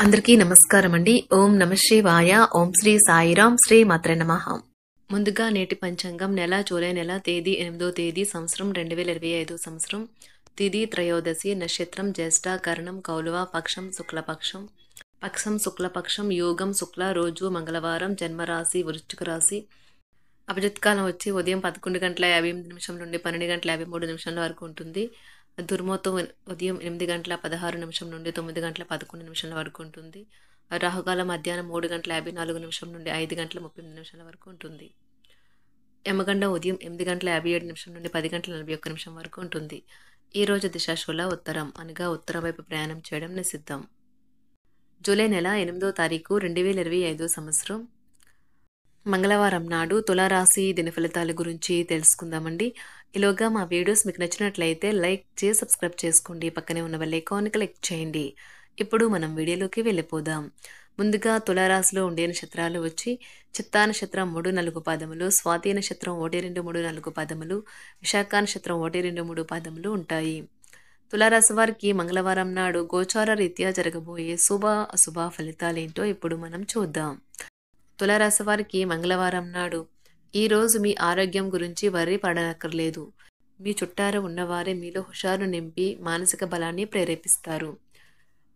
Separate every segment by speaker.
Speaker 1: అందరికీ నమస్కారం అండి. ఓం నమ శివాయ. ఓం శ్రీ సాయిరాం. శ్రీ మాత్రే నమః. ముందుగా నేటి పంచాంగం జూలై నెల తేదీ 8వ తేదీ సంవత్సరం 2025 సంవత్సరం. తిథి త్రయోదశి, నక్షత్రం జ్యేష్ఠ, కరణం కౌలవ, పక్షం శుక్లపక్షం, యోగం శుక్ల, రోజు మంగళవారం, జన్మరాశి వృశ్చిక రాశి. అభిజిత్కాలం వచ్చి ఉదయం 11:58 నుండి 12:53 వరకు ఉంటుంది. దుర్ముహూర్తం ఉదయం 8:16 నుండి 9:11 వరకు ఉంటుంది. రాహుకాలం మధ్యాహ్నం 3:54 నుండి 5:38 వరకు ఉంటుంది. యమగండం ఉదయం 8:57 నుండి 10:41 వరకు ఉంటుంది. ఈ రోజు దిశాశూల ఉత్తరం, అనగా ఉత్తరం వైపు ప్రయాణం చేయడం నిషిద్ధం. జూలై నెల 8వ తారీఖు 2025 సంవత్సరం మంగళవారం నాడు తులారాశి దిన ఫలితాల గురించి తెలుసుకుందామండి. ఈలోగా మా వీడియోస్ మీకు నచ్చినట్లయితే లైక్ చేసి సబ్స్క్రైబ్ చేసుకోండి. పక్కనే ఉన్న బెల్ ఐకాన్కి క్లిక్ చేయండి. ఇప్పుడు మనం వీడియోలోకి వెళ్ళిపోదాం. ముందుగా తులారాశిలో ఉండే నక్షత్రాలు వచ్చి చిత్తా నక్షత్రం 3-4 పాదములు, స్వాతి నక్షత్రం 1-2-3-4 పాదములు, విశాఖ నక్షత్రం 1-2-3 పాదములు ఉంటాయి. తులారాశి వారికి మంగళవారం నాడు గోచార రీత్యా జరగబోయే శుభ అశుభ ఫలితాలేంటో ఇప్పుడు మనం చూద్దాం. తులారాశి వారికి మంగళవారం నాడు ఈరోజు మీ ఆరోగ్యం గురించి వర్రీ పడనక్కర్లేదు. మీ చుట్టారు ఉన్నవారే మీలో హుషారు నింపి మానసిక బలాన్ని ప్రేరేపిస్తారు.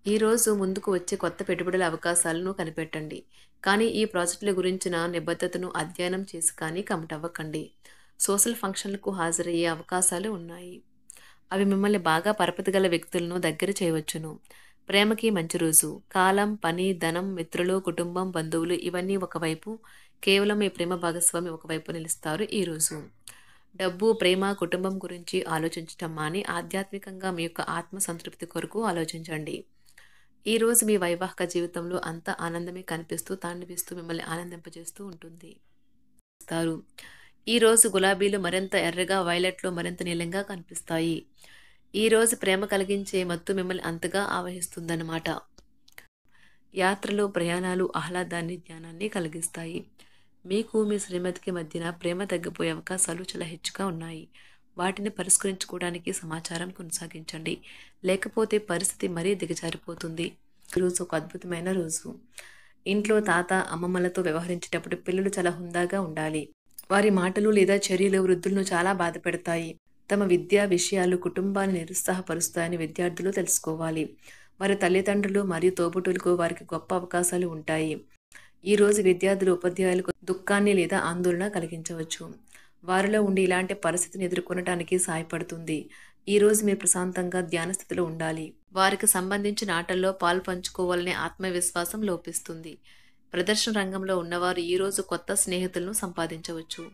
Speaker 1: ఈరోజు ముందుకు వచ్చే కొత్త పెట్టుబడుల అవకాశాలను కనిపెట్టండి. కానీ ఈ ప్రాజెక్టుల గురించిన నిబద్ధతను అధ్యయనం చేసి కానీ కమిట్ అవ్వకండి. సోషల్ ఫంక్షన్లకు హాజరయ్యే అవకాశాలు ఉన్నాయి. అవి మిమ్మల్ని బాగా పరపతి గల వ్యక్తులను దగ్గర చేయవచ్చును. ప్రేమకి మంచి రోజు. కాలం, పని, ధనం, మిత్రులు, కుటుంబం, బంధువులు ఇవన్నీ ఒకవైపు, కేవలం మీ ప్రేమ భాగస్వామి ఒకవైపు నిలుస్తారు. ఈరోజు డబ్బు, ప్రేమ, కుటుంబం గురించి ఆలోచించటం మాని ఆధ్యాత్మికంగా మీ యొక్క ఆత్మ సంతృప్తి కొరకు ఆలోచించండి. ఈరోజు మీ వైవాహిక జీవితంలో అంత ఆనందమే కనిపిస్తూ తాండవిస్తూ మిమ్మల్ని ఆనందింపజేస్తూ ఉంటుంది. ఈరోజు గులాబీలు మరింత ఎర్రగా, వైలెట్లు మరింత నీలంగా కనిపిస్తాయి. ఈరోజు ప్రేమ కలిగించే మత్తు మిమ్మల్ని అంతగా ఆవహిస్తుందన్నమాట. యాత్రలు, ప్రయాణాలు ఆహ్లాదాన్ని, జ్ఞానాన్ని కలిగిస్తాయి. మీకు మీ శ్రీమతికి మధ్యన ప్రేమ తగ్గిపోయే అవకాశాలు చాలా హెచ్చుగా ఉన్నాయి. వాటిని పరిష్కరించుకోవడానికి సమాచారం కొనసాగించండి, లేకపోతే పరిస్థితి మరీ దిగజారిపోతుంది. ఈరోజు ఒక అద్భుతమైన రోజు. ఇంట్లో తాత, అమ్మమ్మలతో వ్యవహరించేటప్పుడు పిల్లలు చాలా హుందాగా ఉండాలి. వారి మాటలు లేదా చర్యలు వృద్ధులను చాలా బాధ పెడతాయి. తమ విద్యా విషయాలు కుటుంబాన్ని నిరుత్సాహపరుస్తాయని విద్యార్థులు తెలుసుకోవాలి. వారి తల్లిదండ్రులు మరియు తోబుట్టులకు వారికి గొప్ప అవకాశాలు ఉంటాయి. ఈరోజు విద్యార్థులు ఉపాధ్యాయులకు దుఃఖాన్ని లేదా ఆందోళన కలిగించవచ్చు. వారిలో ఉండి ఇలాంటి పరిస్థితిని ఎదుర్కొనడానికి సహాయపడుతుంది. ఈరోజు మీరు ప్రశాంతంగా ధ్యాన స్థితిలో ఉండాలి. వారికి సంబంధించిన ఆటల్లో పాలు పంచుకోవాలనే ఆత్మవిశ్వాసం లోపిస్తుంది. ప్రదర్శన రంగంలో ఉన్నవారు ఈరోజు కొత్త స్నేహితులను సంపాదించవచ్చు.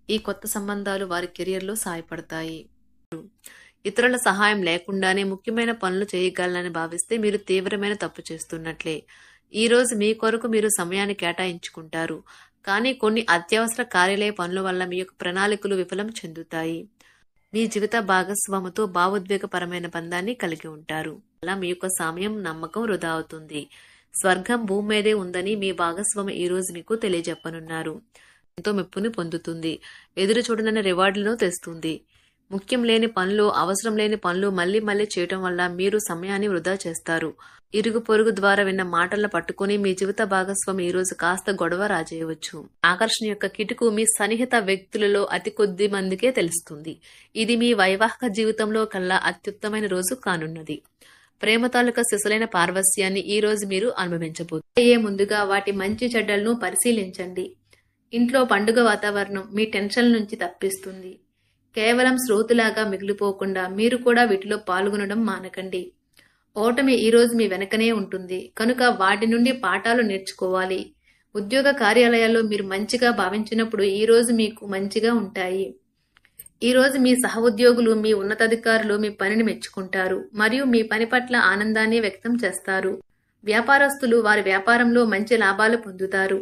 Speaker 1: ఈ కొత్త సంబంధాలు వారి కెరియర్లో సహాయపడతాయి. ఇతరుల సహాయం లేకుండానే ముఖ్యమైన పనులు చేయగలనని భావిస్తే మీరు తీవ్రమైన తప్పు చేస్తున్నట్లే. ఈరోజు మీ కొరకు మీరు సమయాన్ని కేటాయించుకుంటారు. కానీ కొన్ని అత్యవసర కార్యాలయ పనుల వల్ల మీ యొక్క ప్రణాళికలు విఫలం చెందుతాయి. మీ జీవిత భాగస్వామితో భావోద్వేగపరమైన బంధాన్ని కలిగి ఉంటారు. అలా మీ యొక్క సమయం, నమ్మకం వృధా అవుతుంది. స్వర్గం భూమి మీదే ఉందని మీ భాగస్వామి ఈరోజు మీకు తెలియజెప్పనున్నారు. ఎంతో మెప్పుని పొందుతుంది. ఎదురు చూడనన్న రివార్డులను తెస్తుంది. ముఖ్యం లేని పనులు, అవసరం లేని పనులు మళ్లీ మళ్లీ చేయటం వల్ల మీరు సమయాన్ని వృధా చేస్తారు. ఇరుగు పొరుగు ద్వారా విన్న మాటలను పట్టుకుని మీ జీవిత భాగస్వామి ఈరోజు కాస్త గొడవ రాజేయవచ్చు. ఆకర్షణ యొక్క కిటుకు మీ సన్నిహిత వ్యక్తులలో అతి కొద్ది మందికే తెలుస్తుంది. ఇది మీ వైవాహిక జీవితంలో కల్లా అత్యుత్తమైన రోజు కానున్నది. ప్రేమ తాలూకా శిశులైన పార్వస్యాన్ని ఈ రోజు మీరు అనుభవించబోతున్నారు. ముందుగా వాటి మంచి చెడ్డలను పరిశీలించండి. ఇంట్లో పండుగ వాతావరణం మీ టెన్షన్ నుంచి తప్పిస్తుంది. కేవలం శ్రోతలాగా మిగిలిపోకుండా మీరు కూడా వీటిలో పాల్గొనడం మానకండి. ఓటమి ఈరోజు మీ వెనకనే ఉంటుంది కనుక వాటి నుండి పాఠాలు నేర్చుకోవాలి. ఉద్యోగ కార్యాలయాల్లో మీరు మంచిగా భావించినప్పుడు ఈరోజు మీకు మంచిగా ఉంటాయి. ఈరోజు మీ సహ ఉద్యోగులు, మీ ఉన్నతాధికారులు మీ పనిని మెచ్చుకుంటారు మరియు మీ పని పట్ల ఆనందాన్ని వ్యక్తం చేస్తారు. వ్యాపారస్తులు వారి వ్యాపారంలో మంచి లాభాలు పొందుతారు.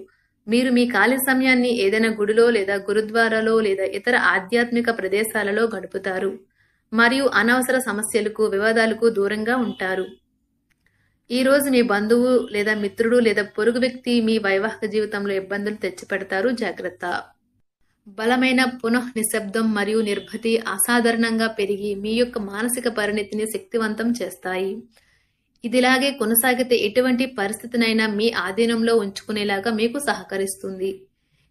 Speaker 1: మీరు మీ ఖాళీ సమయాన్ని ఏదైనా గుడిలో లేదా గురుద్వారాలో లేదా ఇతర ఆధ్యాత్మిక ప్రదేశాలలో గడుపుతారు మరియు అనవసర సమస్యలకు, వివాదాలకు దూరంగా ఉంటారు. ఈరోజు మీ బంధువు లేదా మిత్రుడు లేదా పొరుగు వ్యక్తి మీ వైవాహిక జీవితంలో ఇబ్బందులు తెచ్చిపెడతారు. జాగ్రత్త. బలమైన పునః నిశ్శబ్దం మరియు నిర్భతి అసాధారణంగా పెరిగి మీ యొక్క మానసిక పరిణతిని శక్తివంతం చేస్తాయి. ఇదిలాగే కొనసాగితే ఎటువంటి పరిస్థితినైనా మీ ఆధీనంలో ఉంచుకునేలాగా మీకు సహకరిస్తుంది.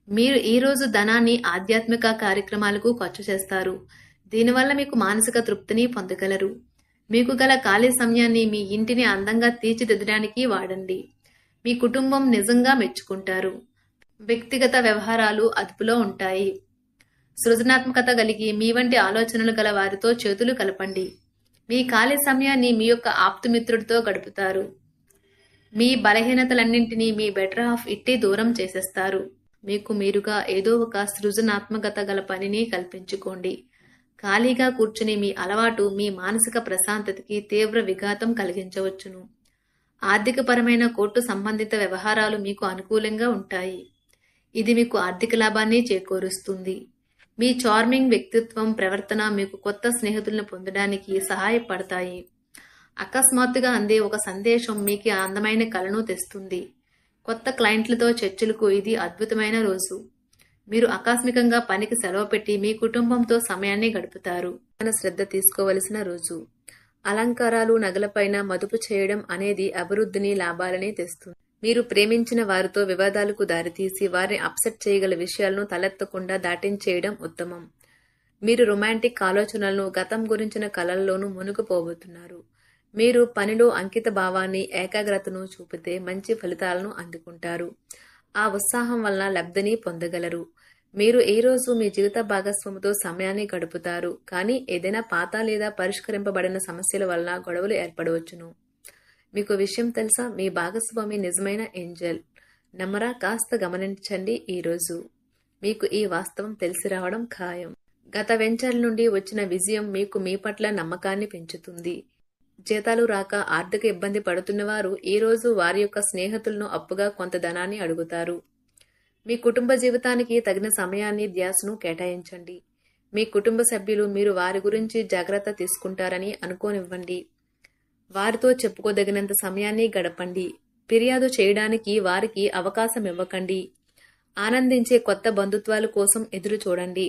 Speaker 1: మీరు ఈ రోజు ధనాన్ని ఆధ్యాత్మిక కార్యక్రమాలకు ఖర్చు చేస్తారు. దీనివల్ల మీకు మానసిక తృప్తిని పొందగలరు. మీకు గల ఖాళీ సమయాన్ని మీ ఇంటిని అందంగా తీర్చిదిద్దడానికి వాడండి. మీ కుటుంబం నిజంగా మెచ్చుకుంటారు. వ్యక్తిగత వ్యవహారాలు అదుపులో ఉంటాయి. సృజనాత్మకత కలిగి మీ వంటి ఆలోచనలు గల వారితో చేతులు కలపండి. మీ ఖాళీ సమయాన్ని మీ యొక్క ఆప్తుమిత్రుడితో గడుపుతారు. మీ బలహీనతలన్నింటినీ మీ బెటర్ హాఫ్ ఇట్టి దూరం చేసేస్తారు. మీకు మీరుగా ఏదో ఒక సృజనాత్మకత గల పనిని కల్పించుకోండి. ఖాళీగా కూర్చుని మీ అలవాటు మీ మానసిక ప్రశాంతతకి తీవ్ర విఘాతం కలిగించవచ్చును. ఆర్థికపరమైన కోర్టు సంబంధిత వ్యవహారాలు మీకు అనుకూలంగా ఉంటాయి. ఇది మీకు ఆర్థిక లాభాన్ని చేకూరుస్తుంది. మీ చార్మింగ్ వ్యక్తిత్వం, ప్రవర్తన మీకు కొత్త స్నేహితులను పొందడానికి సహాయపడతాయి. అకస్మాత్తుగా అందే ఒక సందేశం మీకు అందమైన కలను తెస్తుంది. కొత్త క్లయింట్లతో చర్చలకు ఇది అద్భుతమైన రోజు. మీరు ఆకస్మికంగా పనికి సెలవు పెట్టి మీ కుటుంబంతో సమయాన్ని గడుపుతారు. శ్రద్ధ తీసుకోవలసిన రోజు. అలంకారాలు, నగలపైన మదుపు చేయడం అనేది అభివృద్ధిని, లాభాలని తెస్తుంది. మీరు ప్రేమించిన వారితో వివాదాలకు దారితీసి వారిని అప్సెట్ చేయగల విషయాలను తలెత్తకుండా దాటించేయడం ఉత్తమం. మీరు రొమాంటిక్ ఆలోచనలను, గతం గురించిన కలల్లోనూ మునిగిపోబోతున్నారు. మీరు పనిలో అంకిత భావాన్ని, ఏకాగ్రతను చూపితే మంచి ఫలితాలను అందుకుంటారు. ఆ ఉత్సాహం వలన లబ్ధిని పొందగలరు. మీరు ఈ రోజు మీ జీవిత భాగస్వామితో సమయాన్ని గడుపుతారు. కానీ ఏదైనా పాత లేదా పరిష్కరింపబడిన సమస్యల వలన గొడవలు ఏర్పడవచ్చును. మీకు విషయం తెలుసా? మీ భాగస్వామి నిజమైన ఏంజెల్. నమ్మరా? కాస్త గమనించండి. ఈరోజు మీకు ఈ వాస్తవం తెలిసి రావడం ఖాయం. గత వెంచర్ల నుండి వచ్చిన విజయం మీకు మీ పట్ల నమ్మకాన్ని పెంచుతుంది. జీతాలు రాక ఆర్థిక ఇబ్బంది పడుతున్నవారు ఈ రోజు వారి యొక్క స్నేహితులను అప్పుగా కొంత ధనాన్ని అడుగుతారు. మీ కుటుంబ జీవితానికి తగిన సమయాన్ని, ధ్యాసను కేటాయించండి. మీ కుటుంబ సభ్యులు మీరు వారి గురించి జాగ్రత్త తీసుకుంటారని అనుకోనివ్వండి. వారితో చెప్పుకోదగినంత సమయాన్ని గడపండి. ఫిర్యాదు చేయడానికి వారికి అవకాశం ఇవ్వకండి. ఆనందించే కొత్త బంధుత్వాల కోసం ఎదురు చూడండి.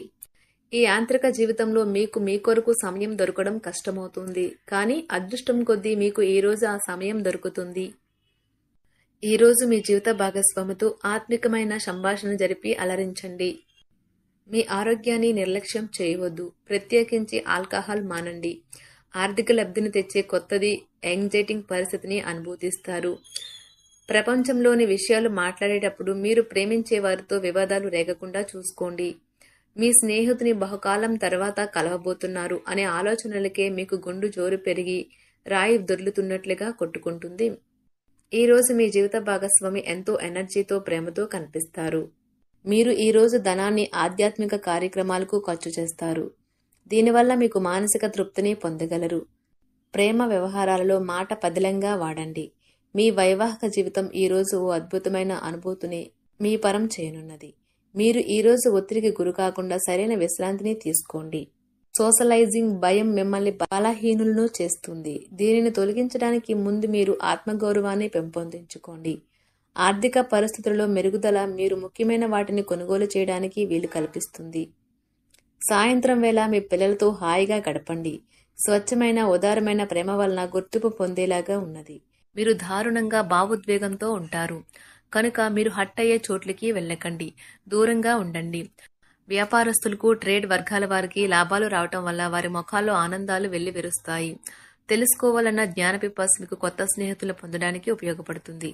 Speaker 1: ఈ యాంత్రిక జీవితంలో మీకు మీ కొరకు సమయం దొరకడం కష్టమవుతుంది. కానీ అదృష్టం కొద్దీ మీకు ఈ రోజు ఆ సమయం దొరుకుతుంది. ఈ రోజు మీ జీవిత భాగస్వామితో ఆత్మికమైన సంభాషణ జరిపి అలరించండి. మీ ఆరోగ్యాన్ని నిర్లక్ష్యం చేయవద్దు. ప్రత్యేకించి ఆల్కహాల్ మానండి. ఆర్థిక లబ్ధిని తెచ్చే కొత్తది యాంగ్జైటింగ్ పరిస్థితిని అనుభూతిస్తారు. ప్రపంచంలోని విషయాలు మాట్లాడేటప్పుడు మీరు ప్రేమించే వారితో వివాదాలు రేగకుండా చూసుకోండి. మీ స్నేహితుని బహుకాలం తర్వాత కలవబోతున్నారు అనే ఆలోచనలకే మీకు గుండు జోరు పెరిగి రాయి దొర్లుతున్నట్లుగా కొట్టుకుంటుంది. ఈ రోజు మీ జీవిత భాగస్వామి ఎంతో ఎనర్జీతో, ప్రేమతో కనిపిస్తారు. మీరు ఈ రోజు ధనాన్ని ఆధ్యాత్మిక కార్యక్రమాలకు ఖర్చు చేస్తారు. దీనివల్ల మీకు మానసిక తృప్తిని పొందగలరు. ప్రేమ వ్యవహారాలలో మాట పదిలంగా వాడండి. మీ వైవాహిక జీవితం ఈ రోజు ఓ అద్భుతమైన అనుభూతిని మీ పరం చేయనున్నది. మీరు ఈ రోజు ఒత్తిడికి గురికాకుండా సరైన విశ్రాంతిని తీసుకోండి. సోషలైజింగ్ భయం మిమ్మల్ని బలహీనులను చేస్తుంది. దీనిని తొలగించడానికి ముందు మీరు ఆత్మగౌరవాన్ని పెంపొందించుకోండి. ఆర్థిక పరిస్థితులలో మెరుగుదల మీరు ముఖ్యమైన వాటిని కొనుగోలు చేయడానికి వీలు కల్పిస్తుంది. సాయంత్రం వేళ మీ పిల్లలతో హాయిగా గడపండి. స్వచ్ఛమైన, ఉదారమైన ప్రేమ వలన గుర్తింపు పొందేలాగా ఉన్నది. మీరు దారుణంగా భావోద్వేగంతో ఉంటారు కనుక మీరు హట్ అయ్యే చోట్లకి వెళ్ళకండి. దూరంగా ఉండండి. వ్యాపారస్తులకు, ట్రేడ్ వర్గాల వారికి లాభాలు రావటం వల్ల వారి ముఖాల్లో ఆనందాలు వెల్లివిరుస్తాయి. తెలుసుకోవాలన్న జ్ఞాన పిపాస మీకు కొత్త స్నేహితులు పొందడానికి ఉపయోగపడుతుంది.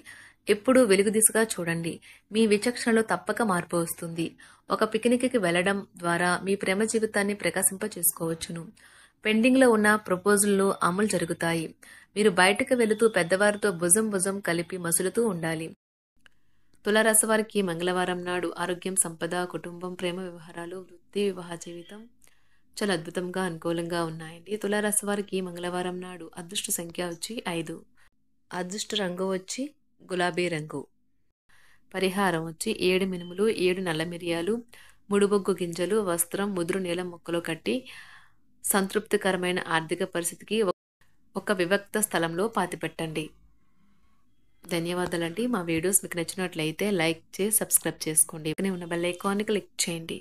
Speaker 1: ఎప్పుడూ వెలుగు దిశగా చూడండి. మీ విచక్షణలో తప్పక మార్పు వస్తుంది. ఒక పిక్నిక్కి వెళ్లడం ద్వారా మీ ప్రేమ జీవితాన్ని ప్రకాశింప చేసుకోవచ్చును. పెండింగ్లో ఉన్న ప్రపోజల్లు అమలు జరుగుతాయి. మీరు బయటకు వెళుతూ పెద్దవారితో భుజం కలిపి మసులుతూ ఉండాలి. తులారాశి వారికి మంగళవారం నాడు ఆరోగ్యం, సంపద, కుటుంబం, ప్రేమ వ్యవహారాలు, వృత్తి, వివాహ జీవితం చాలా అద్భుతంగా, అనుకూలంగా ఉన్నాయండి. తులారాశి వారికి మంగళవారం నాడు అదృష్ట సంఖ్య వచ్చి 5, అదృష్ట రంగు వచ్చి గులాబీ రంగు, పరిహారం వచ్చి 7 మినుములు, 7 నల్ల మిరియాలు, 3 బొగ్గు గింజలు, వస్త్రం, ముదురు నీలం మొక్కలో కట్టి సంతృప్తికరమైన ఆర్థిక పరిస్థితికి ఒక వివిక్త స్థలంలో పాతిపెట్టండి. ధన్యవాదాలండి. మా వీడియోస్ మీకు నచ్చినట్లయితే లైక్ చేసి సబ్స్క్రైబ్ చేసుకోండి. పక్కనే ఉన్న బెల్ ఐకాన్ని క్లిక్ చేయండి.